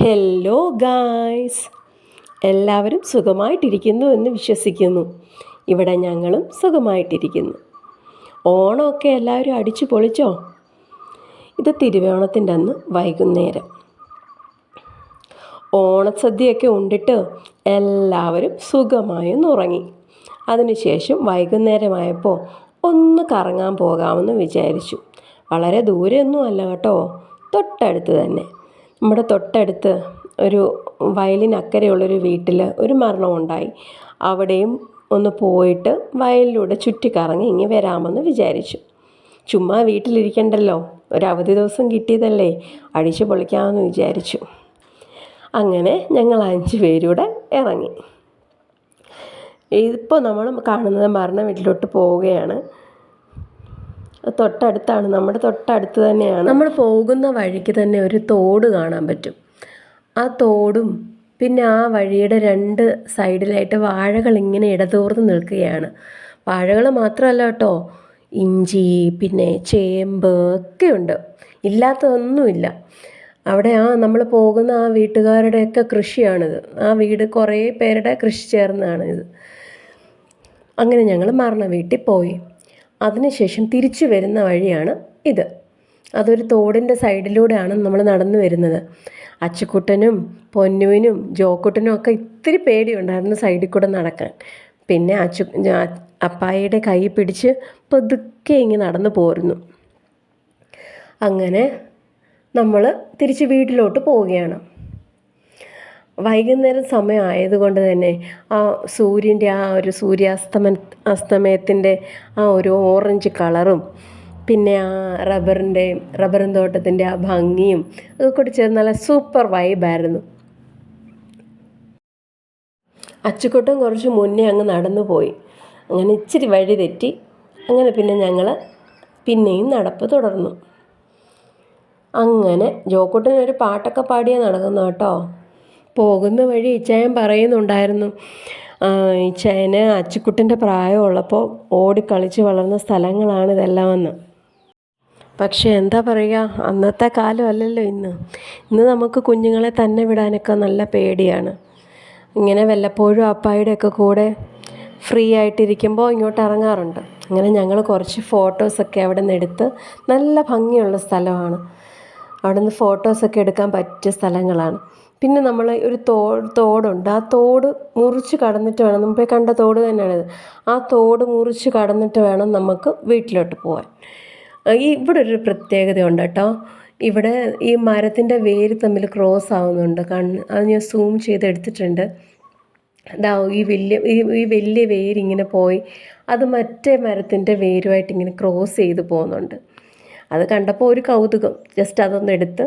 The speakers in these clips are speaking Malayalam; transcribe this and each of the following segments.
ഹലോ ഗായ്സ്, എല്ലാവരും സുഖമായിട്ടിരിക്കുന്നു എന്ന് വിശ്വസിക്കുന്നു. ഇവിടെ ഞങ്ങളും സുഖമായിട്ടിരിക്കുന്നു. ഓണമൊക്കെ എല്ലാവരും അടിച്ചു പൊളിച്ചോ? ഇത് തിരുവോണത്തിൻ്റെ അന്ന് വൈകുന്നേരം ഓണസദ്യയൊക്കെ ഉണ്ടിട്ട് എല്ലാവരും സുഖമായൊന്ന് ഉറങ്ങി. അതിനുശേഷം വൈകുന്നേരമായപ്പോൾ ഒന്ന് കറങ്ങാൻ പോകാമെന്ന് വിചാരിച്ചു. വളരെ ദൂരെയൊന്നും അല്ല കേട്ടോ, തൊട്ടടുത്ത് തന്നെ. നമ്മുടെ തൊട്ടടുത്ത് ഒരു വയലിനക്കരെയുള്ളൊരു വീട്ടിൽ ഒരു മരണമുണ്ടായി. അവിടെയും ഒന്ന് പോയിട്ട് വയലിലൂടെ ചുറ്റിക്കറങ്ങി ഇങ്ങ് വരാമെന്ന് വിചാരിച്ചു. ചുമ്മാ വീട്ടിലിരിക്കണ്ടല്ലോ, ഒരു അവധി ദിവസം കിട്ടിയതല്ലേ, അടിച്ചു പൊളിക്കാമെന്ന് വിചാരിച്ചു. അങ്ങനെ ഞങ്ങൾ 5 പേരൂടെ ഇറങ്ങി. ഇപ്പോൾ നമ്മൾ കാണുന്നത് മരണ വീട്ടിലോട്ട് പോവുകയാണ്. തൊട്ടടുത്താണ്, നമ്മുടെ തൊട്ടടുത്ത് തന്നെയാണ്. നമ്മൾ പോകുന്ന വഴിക്ക് തന്നെ ഒരു തോട് കാണാൻ പറ്റും. ആ തോടും പിന്നെ ആ വഴിയുടെ 2 സൈഡിലായിട്ട് വാഴകൾ ഇങ്ങനെ ഇടതൂർന്ന് നിൽക്കുകയാണ്. വാഴകൾ മാത്രമല്ല കേട്ടോ, ഇഞ്ചി പിന്നെ ചേമ്പ് ഒക്കെ ഉണ്ട്, ഇല്ലാത്തതൊന്നുമില്ല. അവിടെ നമ്മൾ പോകുന്ന ആ വീട്ടുകാരുടെയൊക്കെ കൃഷിയാണിത്. ആ വീട് കുറേ പേരുടെ കൃഷി ചേർന്നതാണിത്. അങ്ങനെ ഞങ്ങൾ മരണ വീട്ടിൽ പോയി. അതിനുശേഷം തിരിച്ചു വരുന്ന വഴിയാണ് ഇത്. അതൊരു തോടിൻ്റെ സൈഡിലൂടെയാണ് നമ്മൾ നടന്നു വരുന്നത്. അച്ചുക്കുട്ടനും പൊന്നുവിനും ജോക്കുട്ടനും ഒക്കെ ഇത്തിരി പേടിയുണ്ടായിരുന്നു സൈഡിൽ കൂടെ നടക്കാൻ. പിന്നെ അപ്പായിയുടെ കൈ പിടിച്ച് പതുക്കെ ഇങ്ങനെ നടന്നു പോരുന്നു. അങ്ങനെ നമ്മൾ തിരിച്ച് വീട്ടിലോട്ട് പോവുകയാണ്. വൈകുന്നേരം സമയം ആയതുകൊണ്ട് തന്നെ ആ സൂര്യൻ്റെ ആ ഒരു അസ്തമയത്തിൻ്റെ ആ ഒരു ഓറഞ്ച് കളറും പിന്നെ ആ റബ്ബറും തോട്ടത്തിൻ്റെ ആ ഭംഗിയും ഒക്കെ കൂടി ചേർന്ന് നല്ല സൂപ്പർ വൈബായിരുന്നു. അച്ചുക്കുട്ടൻ കുറച്ച് മുന്നേ അങ്ങ് നടന്നു പോയി. അങ്ങനെ ഇച്ചിരി വഴി തെറ്റി. അങ്ങനെ പിന്നെ ഞങ്ങൾ പിന്നെയും നടപ്പ് തുടർന്നു. അങ്ങനെ ജോക്കുട്ടൻ ഒരു പാട്ടൊക്കെ പാടിയാണ് നടക്കുന്നു കേട്ടോ. പോകുന്ന വഴി ഇച്ചായൻ പറയുന്നുണ്ടായിരുന്നു, ഇച്ചായന് അച്ചുക്കുട്ടൻ്റെ പ്രായമുള്ളപ്പോൾ ഓടിക്കളിച്ച് വളർന്ന സ്ഥലങ്ങളാണ് ഇതെല്ലാമെന്ന്. പക്ഷേ എന്താ പറയുക, അന്നത്തെ കാലം അല്ലല്ലോ ഇന്ന് നമുക്ക് കുഞ്ഞുങ്ങളെ തന്നെ വിടാനൊക്കെ നല്ല പേടിയാണ്. ഇങ്ങനെ വല്ലപ്പോഴും അപ്പായുടെയൊക്കെ കൂടെ ഫ്രീ ആയിട്ടിരിക്കുമ്പോൾ ഇങ്ങോട്ട് ഇറങ്ങാറുണ്ട്. അങ്ങനെ ഞങ്ങൾ കുറച്ച് ഫോട്ടോസൊക്കെ അവിടെ നിന്ന് എടുത്ത്, നല്ല ഭംഗിയുള്ള സ്ഥലമാണ്. അവിടെ നിന്ന് ഫോട്ടോസൊക്കെ എടുക്കാൻ പറ്റിയ സ്ഥലങ്ങളാണ്. പിന്നെ നമ്മൾ ഒരു തോടുണ്ട്. ആ തോട് മുറിച്ച് കടന്നിട്ട് വേണം, മുമ്പേ കണ്ട തോട് തന്നെയാണിത്. ആ തോട് മുറിച്ച് കടന്നിട്ട് വേണം നമുക്ക് വീട്ടിലോട്ട് പോകാൻ. ഇവിടെ ഒരു പ്രത്യേകതയുണ്ട് കേട്ടോ. ഇവിടെ ഈ മരത്തിൻ്റെ വേര് തമ്മിൽ ക്രോസ് ആവുന്നുണ്ട്. അത് ഞാൻ സൂം ചെയ്ത് എടുത്തിട്ടുണ്ട്. ഈ വലിയ വേരിങ്ങനെ പോയി അത് മറ്റേ മരത്തിൻ്റെ വേരുമായിട്ട് ഇങ്ങനെ ക്രോസ് ചെയ്ത് പോകുന്നുണ്ട്. അത് കണ്ടപ്പോൾ ഒരു കൗതുകം. ജസ്റ്റ് അതൊന്ന് എടുത്ത്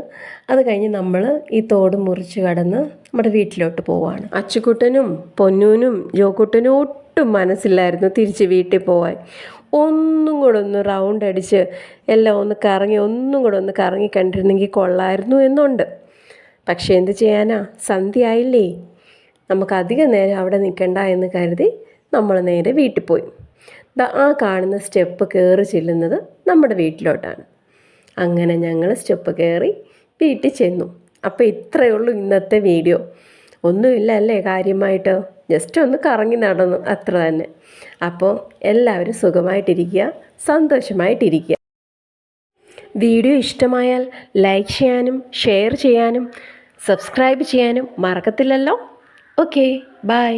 അത് കഴിഞ്ഞ് നമ്മൾ ഈ തോട് മുറിച്ച് കടന്ന് നമ്മുടെ വീട്ടിലോട്ട് പോവാണ്. അച്ചുക്കുട്ടനും പൊന്നൂനും ജോക്കുട്ടനും ഒട്ടും മനസ്സില്ലായിരുന്നു തിരിച്ച് വീട്ടിൽ പോവാൻ. ഒന്നും കൂടെ ഒന്ന് റൗണ്ട് അടിച്ച് എല്ലാം ഒന്ന് കറങ്ങി കറങ്ങി കണ്ടിരുന്നെങ്കിൽ കൊള്ളായിരുന്നു എന്നുണ്ട്. പക്ഷേ എന്ത് ചെയ്യാനാ, സന്ധ്യ ആയില്ലേ, നമുക്ക് അധികം നേരം അവിടെ നിൽക്കണ്ട എന്ന് കരുതി നമ്മൾ നേരെ വീട്ടിൽ പോയി. ആ കാണുന്ന സ്റ്റെപ്പ് കയറി ചെല്ലുന്നത് നമ്മുടെ വീട്ടിലോട്ടാണ്. അങ്ങനെ ഞങ്ങൾ സ്റ്റെപ്പ് കയറി വീട്ടിൽ ചെന്നു. അപ്പോൾ ഇത്രയേ ഉള്ളൂ ഇന്നത്തെ വീഡിയോ. ഒന്നുമില്ല അല്ലേ കാര്യമായിട്ട്, ജസ്റ്റ് ഒന്ന് കറങ്ങി നടന്നു, അത്ര തന്നെ. അപ്പോൾ എല്ലാവരും സുഖമായിട്ടിരിക്കുക, സന്തോഷമായിട്ടിരിക്കുക. വീഡിയോ ഇഷ്ടമായാൽ ലൈക്ക് ചെയ്യാനും ഷെയർ ചെയ്യാനും സബ്സ്ക്രൈബ് ചെയ്യാനും മറക്കത്തില്ലല്ലോ. Okay, by.